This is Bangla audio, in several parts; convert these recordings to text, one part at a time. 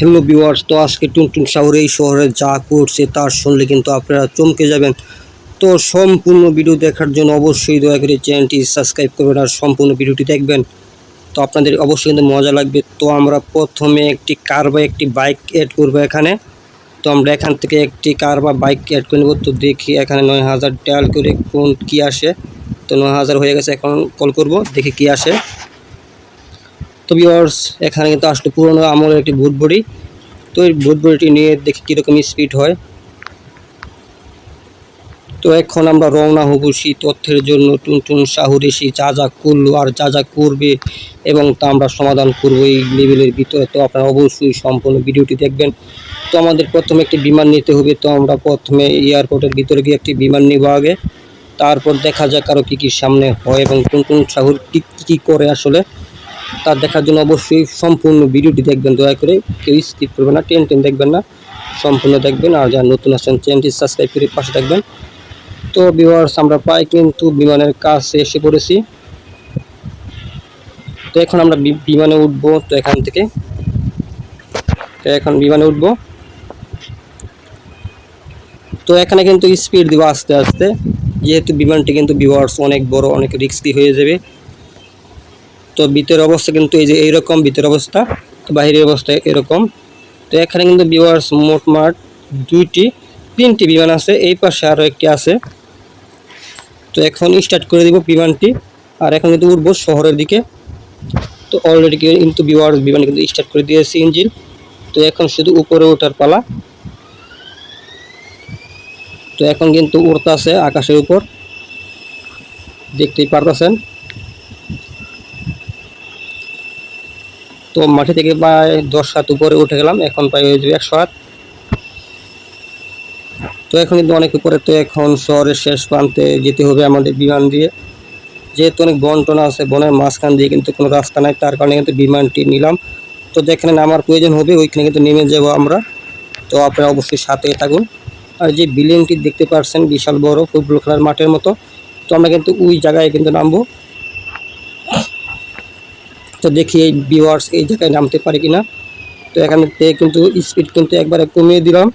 হ্যালো ভিউয়ার্স, তো আজকে টুনটুন শাহর এই শহরে যা করছে তার শুনলে কিন্তু আপনারা চমকে যাবেন। তো সম্পূর্ণ ভিডিও দেখার জন্য অবশ্যই দয়া করে চ্যানেলটি সাবস্ক্রাইব করবেন আর সম্পূর্ণ ভিডিওটি দেখবেন। তো আপনাদের অবশ্যই কিন্তু মজা লাগবে। তো আমরা প্রথমে একটি কার বা একটি বাইক অ্যাড করবো এখানে। তো আমরা এখান থেকে একটি কার বা বাইক অ্যাড করে নেব। তো দেখি এখানে 9000 ডায়াল করে কোন কী আসে। তো 9000 হয়ে গেছে, এখন কল করব, দেখি কী আসে। তো ভিউয়ার্স, এখানে কিন্তু আসলে পুরোনো আমলের একটি ভূত বড়ি। তো এই ভূত বড়িটি নিয়ে দেখি কীরকম স্পিড হয়। তো এখন আমরা রওনা হব সেই তথ্যের জন্য। টুনটুন শাহর এসে যা যা করলো আর যা যা করবে এবং তা আমরা সমাধান করব এই লেভেলের ভিতরে। তো আপনারা অবশ্যই সম্পূর্ণ ভিডিওটি দেখবেন। তো আমাদের প্রথমে একটি বিমান নিতে হবে। তো আমরা প্রথমে এয়ারপোর্টের ভিতরে গিয়ে একটি বিমান নিব আগে, তারপর দেখা যাক আরও কী কী সামনে হয় এবং টুনটুন শাহর কী করে আসলে তার দেখার জন্য অবশ্যই সম্পূর্ণ ভিডিওটি দেখবেন। দয়া করে কেউ স্কিপ করবেন না, টেন দেখবেন না, সম্পূর্ণ দেখবেন। আর যারা নতুন আসছেন চ্যানেলটি সাবস্ক্রাইব করে পাশে থাকবেন। তো ভিউয়ার্স, আমরা প্রায় কিন্তু বিমানের কাছে এসে পড়েছি। তো এখন আমরা বিমানে উঠবো। তো এখান থেকে এখন বিমানে উঠবো। তো এখানে কিন্তু স্পিড দিব আস্তে আস্তে, যেহেতু বিমানটি কিন্তু ভিউয়ার্স অনেক বড়, অনেক রিস্কি হয়ে যাবে। তো ভিতরের অবস্থা কিন্তু এই যে এইরকম ভিতরের অবস্থা, তো বাহিরের অবস্থা এরকম। তো এখানে কিন্তু ভিউয়ার্স মোটমাট তিনটি বিমান আছে, এই পাশে আরও একটি আছে। তো এখন স্টার্ট করে দিব বিমানটি, আর এখন কিন্তু উঠবো শহরের দিকে। তো অলরেডি কিন্তু ভিউয়ার্স বিমান কিন্তু স্টার্ট করে দিয়েছি ইঞ্জিন। তো এখন শুধু উপরে ওঠার পালা। তো এখন কিন্তু উড়তেছে আকাশের উপর, দেখতেই পারতেছেন। তো মাটি থেকে প্রায় 10 হাত উপরে উঠে গেলাম, এখন প্রায় হয়ে যাবে 100 হাত। তো এখন কিন্তু অনেক উপরে। তো এখন শহরের শেষ প্রান্তে যেতে হবে আমাদের বিমান দিয়ে, যেহেতু অনেক বন টন আছে, বনের মাঝখান দিয়ে কিন্তু কোনো রাস্তা নাই, তার কারণে কিন্তু বিমানটি নিলাম। তো যেখানে নামার প্রয়োজন হবে ওইখানে কিন্তু নেমে যাব আমরা। তো আপনারা অবশ্যই সাথে থাকুন। আর যে বিল্ডিংটি দেখতে পাচ্ছেন বিশাল বড়, ফুটবল খেলার মাঠের মতো, তো আমরা কিন্তু ওই জায়গায় কিন্তু নামবো। তো দেখি এই ভিউয়ার্স এই জায়গায় নামতে পারি কিনা। তো এখানে কিন্তু স্পিড কিন্তু একবারে কমিয়ে দিলাম।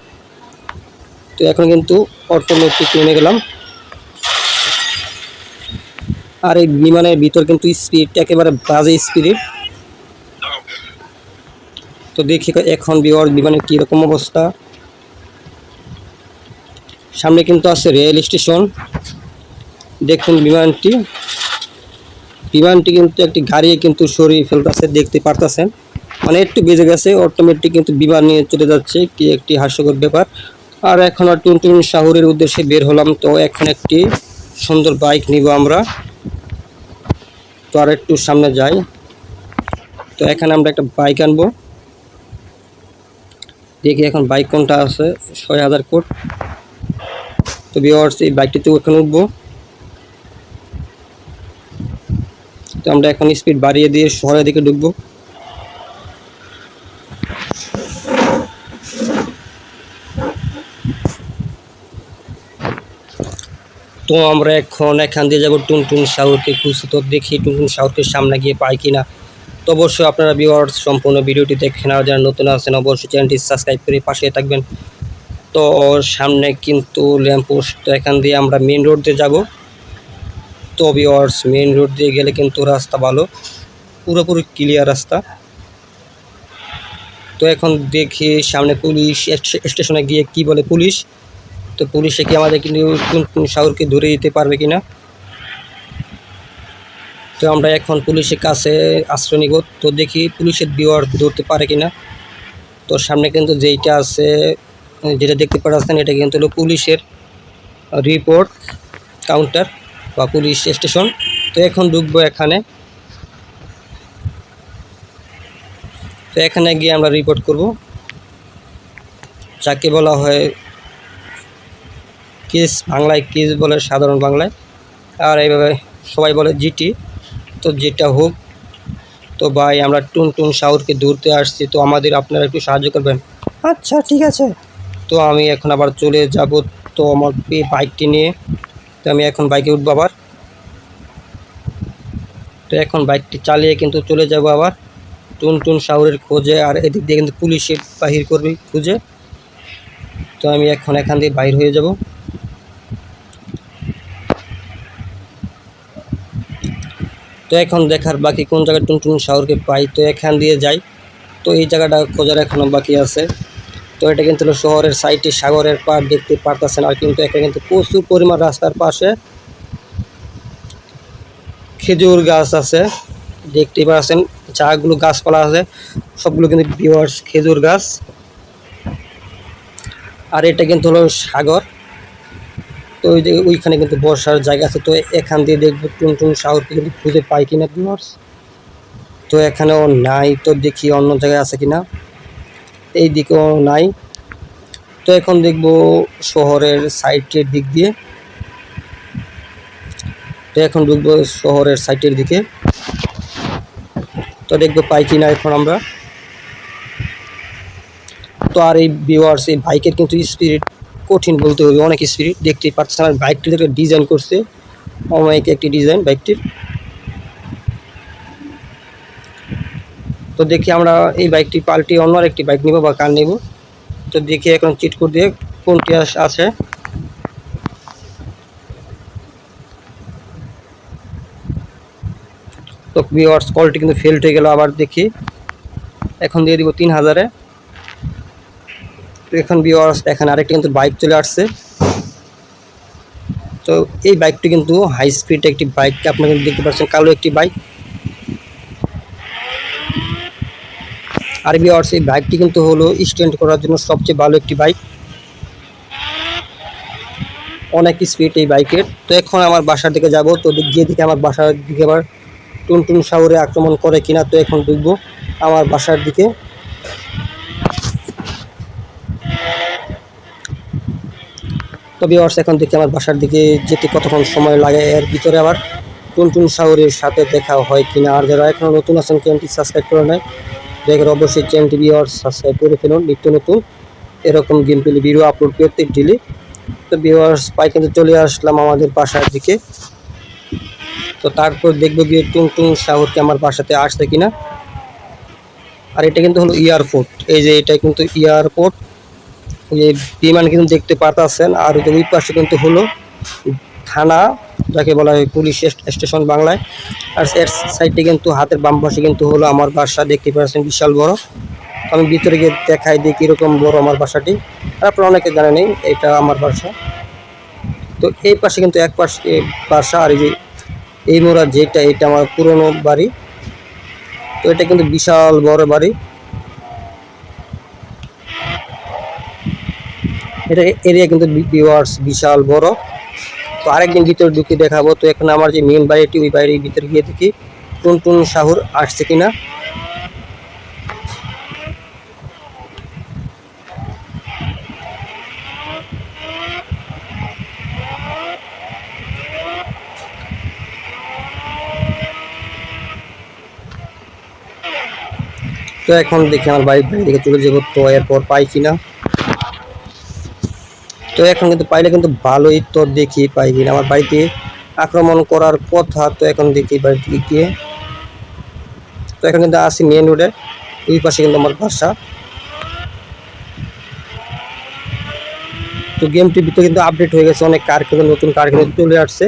তো এখন কিন্তু অটোমেটিক নেমে গেলাম। আর এই বিমানের ভিতর কিন্তু স্পিড একেবারে বাজে স্পিডে। তো দেখি এখন ভিউয়ার্স বিমানের কীরকম অবস্থা। সামনে কিন্তু আছে রেল স্টেশন। দেখুন বিমানটি কিন্তু একটি গাড়ি কিন্তু সরিয়ে ফেলতেছে, দেখতে পারতেছেন। মানে একটু বেজে গেছে, অটোমেটিক কিন্তু বিমান নিয়ে চলে যাচ্ছে, কি একটি হাস্যকর ব্যাপার। আর এখন আর টুনটুন শহরের উদ্দেশ্যে বের হলাম। তো এখন একটি সুন্দর বাইক নিব আমরা। তো আর একটু সামনে যাই। তো এখানে আমরা একটা বাইক আনবো, দেখি এখন বাইক কোনটা আছে। 6000 কোট। তো ভিউয়ার্স এই বাইকটিতেও এখন উঠবো। তো আমরা এখন স্পিড বাড়িয়ে দিয়ে শহরের দিকে ঢুকবো। তো আমরা এখন এখান দিয়ে যাবো টুনটুন শাহরকে খুঁজতে। তো দেখি টুনটুন শাহরকে সামনে গিয়ে পাই কিনা। তো অবশ্যই আপনারা ভিউয়ার্স সম্পূর্ণ ভিডিওটি দেখেন, আর যারা নতুন আছেন অবশ্যই চ্যানেলটি সাবস্ক্রাইব করে পাশে থাকবেন। তো সামনে কিন্তু ল্যাম্পপোস্ট। তো এখান দিয়ে আমরা মেন রোড দিয়ে যাব। তো ভিউয়ার্স মেন রোড দিয়ে গেলে কিন্তু রাস্তা ভালো, পুরোপুরি ক্লিয়ার রাস্তা। তো এখন দেখি সামনে পুলিশ স্টেশনে গিয়ে কি বলে পুলিশ। তো পুলিশে কি আমাদের কিন্তু টুনটুন শাহরকে ধরে দিতে পারবে কিনা। তো আমরা এখন পুলিশের কাছে আশ্রয় নিব। তো দেখি পুলিশের ভিউয়ার ধরতে পারে কিনা। তো সামনে কিন্তু যেইটা আছে, যেটা দেখতে পাচ্ছেন, এটা কিন্তু হলো পুলিশের রিপোর্ট কাউন্টার বা পুলিশ স্টেশন। তো এখন ঢুকবো এখানে। তো এখানে গিয়ে আমরা রিপোর্ট করব, যাকে বলা হয় কেস, বাংলায় কেস বলে সাধারণ বাংলায়, আর এইভাবে সবাই বলে জিটি। তো যেটা হোক। তো ভাই আমরা টুনটুন শাহরকে ধরতে আসছি, তো আপনারা একটু সাহায্য করবেন। আচ্ছা ঠিক আছে। তো আমি এখন আবার চলে যাব। তো আমার বাইকটি নিয়ে, তো আমি এখন বাইকে উঠবো আবার। তো এখন বাইকটি চালিয়ে কিন্তু চলে যাব আবার। টুনটুন শাহরের খোঁজে, আর এদিক দিয়ে কিন্তু পুলিশে বাহির করবে খুঁজে। তো আমি এখন এখান দিয়ে বাইর হয়ে যাব। তো এখন দেখার বাকি কোন জায়গায় টুনটুন শাহরকে পাই। তো এখান দিয়ে যাই। তো এই জায়গাটা খোঁজার এখনও বাকি আছে। তো এটা কিন্তু হলো শহরের সাইডে সাগরের পাড় দেখতে পারতেছেন। আর কিন্তু এখানে কিন্তু প্রচুর পরিমাণ রাস্তার পাশে খেজুর গাছ আছে, দেখতেই পাচ্ছেন। চাগুলো গাছপালা আছে, সবগুলো কিন্তু ভিউয়ার্স খেজুর গাছ। আর এটা কিন্তু হলো সাগর। তো ওই যে ওইখানে কিন্তু বসার জায়গা আছে। তো এখান দিয়ে দেখবো টুনটুন শাহরকে কিন্তু খুঁজে পাই কিনা ভিউয়ার্স। তো এখানেও নাই, তো দেখি অন্য জায়গায় আছে কিনা। এই দিকেও নাই। তো এখন দেখবো শহরের সাইডের দিক দিয়ে। তো এখন ঢুকবো শহরের সাইডের দিকে। তো দেখবো পাই কিনা এখন আমরা। তো আর এই ভিউয়ার্স, এই বাইকের কিন্তু স্পিরিট কঠিন বলতে হবে, অনেক স্পিরিট। দেখতেই পাচ্ছেন আর বাইকটির একটা ডিজাইন করছে, অনেক একটি ডিজাইন বাইকটির। তো দেখি আমরা এই বাইকটি পাল্টে অন্য আরেকটি বাইক নিব বা কার নিব। তো দেখি এখন চিট কোড দিয়ে কোনটি আছে। তো ভিউয়ার্স কলটি কিন্তু ফেল্ট হয়ে গেল। আবার দেখি, এখন দিয়ে দিব 3000-এ। তো এখন ভিউয়ার্স এখানে আরেকটি কিন্তু বাইক চলে আসছে। তো এই বাইকটি কিন্তু হাই স্পিড একটি বাইক, আপনারা কিন্তু দেখতে পাচ্ছেন, কালো একটি বাইক। আর ভিউয়ার্স এই বাইকটি কিন্তু হলো স্ট্যান্ড করার জন্য সবচেয়ে ভালো একটি বাইক, অনেক স্পিড এই বাইকের। তো এখন আমার বাসার দিকে যাব। তো গিয়ে দেখি আমার বাসার দিকে আবার টুনটুন শাহরে আক্রমণ করে কিনা। তো এখন ঢুকবো আমার বাসার দিকে। তো ভিউয়ার্স এখন দেখি আমার বাসার দিকে যেতে কতক্ষণ সময় লাগে, এর ভিতরে আবার টুনটুন শাহরের সাথে দেখা হয় কিনা। আর যারা এখনো নতুন আছেন চ্যানেলটি সাবস্ক্রাইব করে নেয়, দেখেন অবশ্যই চ্যানেলটি ভিউয়ার্স সাবস্ক্রাইব করে ফেলুন নিত্য নতুন এরকম গেম প্লে ভিডিও আপলোড করতে ডেলি। তো ভিউয়ার্স পাই কিন্তু চলে আসলাম আমাদের বাসার দিকে। তো তারপর দেখবো গিয়ে টুনটুন শাহরকে আমার বাসাতে আসছে কিনা। আর এটা কিন্তু হলো এয়ারপোর্ট, এই যে এটা কিন্তু এয়ারপোর্ট, ওই বিমান কিন্তু দেখতে পাচ্ছেন। আর ওই পাশে কিন্তু হলো থানা, যাকে বলা হয় পুলিশ স্টেশন বাংলায়। আর এর সাইডে কিন্তু হাতের বাম পাশে কিন্তু হলো আমার বাসা, দেখতে পাচ্ছেন বিশাল বড়। আমি ভিতরে গিয়ে দেখাই দিই কীরকম বড় আমার বাসাটি। আপনারা অনেকে জানেন এটা আমার বাসা। তো এই পাশে কিন্তু এক পাশে বাসা, আর এই যে এই মোড়া যেটা, এটা আমার পুরনো বাড়ি। তো এটা কিন্তু বিশাল বড় বাড়ি, এটা এরিয়া কিন্তু ভিউয়ার্স বিশাল বড়। তো আরেকদিন ভিতরে ঢুকে দেখাবো। তো এখন আমার যে মেন বাড়িটি, ওই বাড়ির ভিতরে গিয়ে দেখি টুনটুন শাহর আসছে কিনা। তো এখন দেখি আমার বাড়ির দিকে চলে যাবো। তো এরপর পাই কিনা। তো এখন কিন্তু পাইলে কিন্তু ভালোই। তো দেখি পাই কিনা। আমার বাড়িতে আক্রমণ করার কথা। তো এখন দেখি বাড়ির দিকে গিয়ে। তো এখন কিন্তু আসি মেন রোডে, ওই পাশে কিন্তু আমার বাসা। তো গেমটির ভিতরে কিন্তু আপডেট হয়ে গেছে, অনেক কার কিন্তু নতুন কার কিন্তু চলে আসছে।